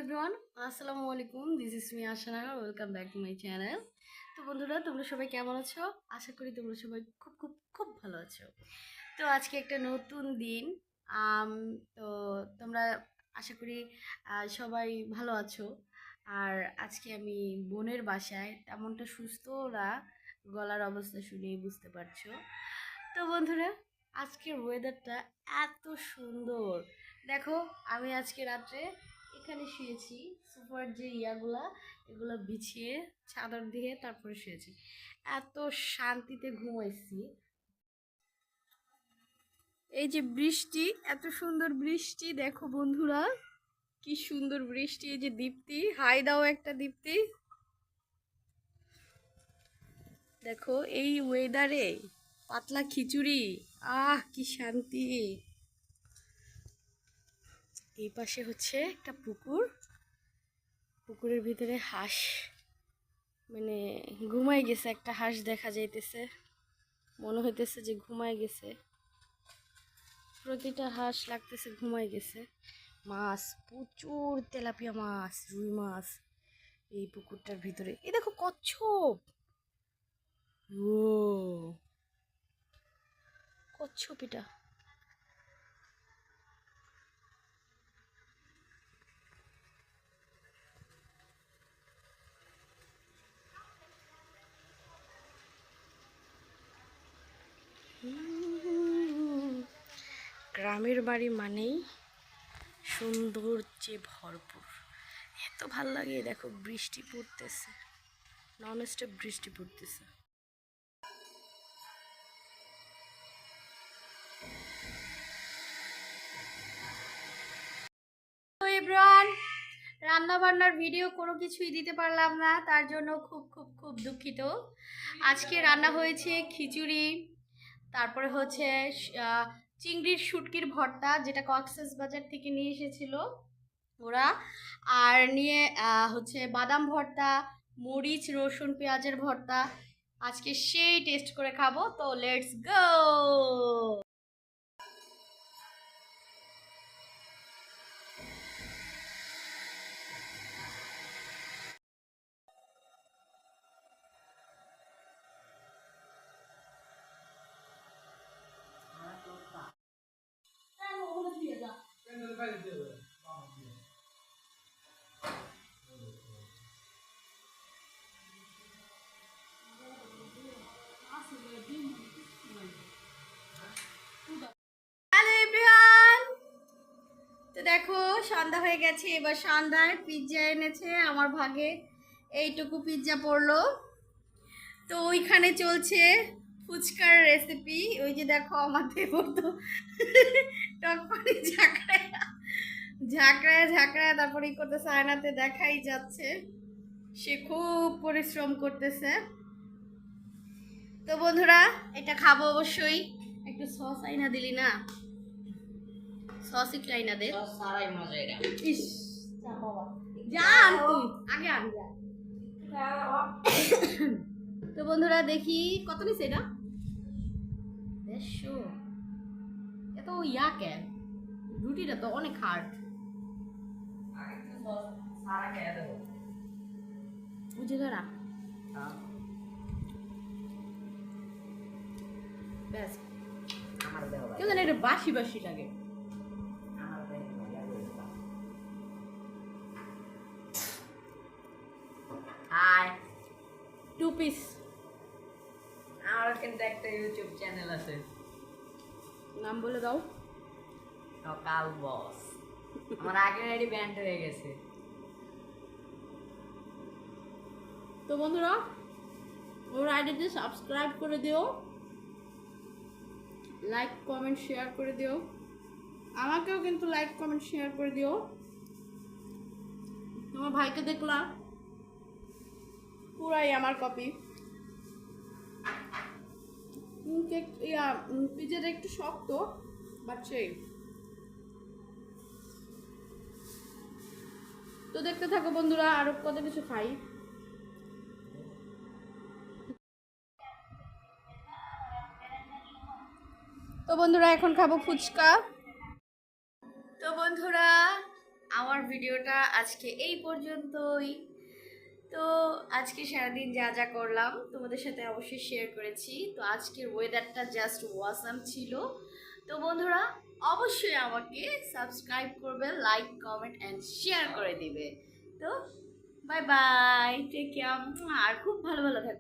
Everyone, আসসালামু আলাইকুম। This is me Ashana. Welcome back to my channel. তো বন্ধুরা, তোমরা সবাই কেমন আছো? আশা করি তোমরা সবাই খুব খুব খুব ভালো আছো। তো আজকে একটা নতুন দিন। আম, তো তোমরা আশা করি সবাই ভালো আছো। আর আজকে আমি বোনের বাসায়, তেমনটা সুস্থ না, গলার অবস্থা শুনেই বুঝতে পারছো। তো বন্ধুরা, আজকের ওয়েদারটা এত সুন্দর। দেখো, আমি আজকে রাত্রে এখানে শুয়েছি, সুপার যে ইয়াগুলা এগুলো বিছিয়ে চাদর দিয়ে তারপরে শুয়েছি। এত শান্তিতে ঘুমাইছি। এই যে বৃষ্টি, এত সুন্দর বৃষ্টি, দেখো বন্ধুরা, কি সুন্দর বৃষ্টি। এই যে দীপ্তি, হাই দাও একটা দীপ্তি। দেখো এই ওয়েদারে পাতলা খিচুড়ি, কি শান্তি। এই পাশে হচ্ছে একটা পুকুর, পুকুরের ভিতরে হাঁস, মানে ঘুমাই গেছে একটা হাঁস, দেখা যাইতেছে, মনে হইতেছে যে ঘুমাই গেছে। প্রতিটা হাঁস লাগতেছে ঘুমাই গেছে। মাছ, প্রচুর তেলাপিয়া মাছ, রুই মাছ এই পুকুরটার ভিতরে। এই দেখো কচ্ছপ, ও কচ্ছপ এটা। গ্রামের বাড়ি মানেই সৌন্দর্যে ভরপুর। এত ভাল লাগে। দেখো বৃষ্টি পড়তেছে, নন স্টপ বৃষ্টি পড়তেছে। তো এভরিওয়ান, রান্না বান্নার ভিডিও কোনো কিছুই দিতে পারলাম না, তার জন্য খুব খুব খুব দুঃখিত। আজকে রান্না হয়েছে খিচুড়ি, তারপরে হচ্ছে চিংড়ির শুটকির ভর্তা, যেটা কক্সেস বাজার থেকে নিয়ে এসেছিল ওরা, আর নিয়ে হচ্ছে বাদাম ভর্তা, মরিচ রসুন পেঁয়াজের ভর্তা। আজকে সেই টেস্ট করে খাবো, তো লেটস গো। হ্যালো এভরিওয়ান, তো দেখো সন্ধ্যা হয়ে গেছে। এবার সন্ধ্যায় পিৎজা এনেছে আমার ভাগে, এইটুকু পিৎজা পড়লো। তো ওইখানে চলছে ফুচকার রেসিপি। ওই যে দেখো আমার দেবর তো টক পানি ঝাঁকড়ায় ঝাঁকড়ায় ঝাঁকড়ায় তারপরে ই করতেছে, আয়নাতে দেখাই যাচ্ছে সে খুব পরিশ্রম করতেছে। তো বন্ধুরা, এটা খাবো অবশ্যই। একটু সস আইনা দিলি না, সস একটু আইনা দে। সারাই মজা এটা। ইস, যা বাবা, জান তুই আগে আন যা। তো বন্ধুরা, দেখি কত নিছে এটা, 150। এত ইয়া কেন, রুটিটা তো অনেক হার্ড। সারা খেয়ে দেবো। বুঝে না, ব্যাস। আমার দেহ কেউ জানে এটা বাসি বাসি লাগে। আমার দেহ হাই, 2 পিস। আমার কিন্তু একটা ইউটিউব চ্যানেল আছে, নাম বলে দাও। সকাল বস। আমার আগের আইডি ব্যান্ড হয়ে গেছে। তো বন্ধুরা, ওর আইডিতে সাবস্ক্রাইব করে দিও, লাইক কমেন্ট শেয়ার করে দিও। আমাকেও কিন্তু লাইক কমেন্ট শেয়ার করে দিও। তোমার ভাইকে দেখলাম, পুরাই আমার কপি। কেক ইয়া পিজাটা একটু শক্ত, বাট সেই। তো দেখতে থাকো বন্ধুরা, আরো কত কিছু খাই। তো বন্ধুরা, এখন খাবো ফুচকা। তো বন্ধুরা, আমার ভিডিওটা আজকে এই পর্যন্তই। তো আজকে সারাদিন যা যা করলাম তোমাদের সাথে অবশ্যই শেয়ার করেছি। তো আজকের ওয়েদারটা জাস্ট ওয়াসাম ছিল। তো বন্ধুরা অবশ্যই আমাকে সাবস্ক্রাইব করবে, লাইক কমেন্ট অ্যান্ড শেয়ার করে দিবে। তো বাই বাই, টেক কেয়ার, আর খুব ভালো ভালো থাকবে।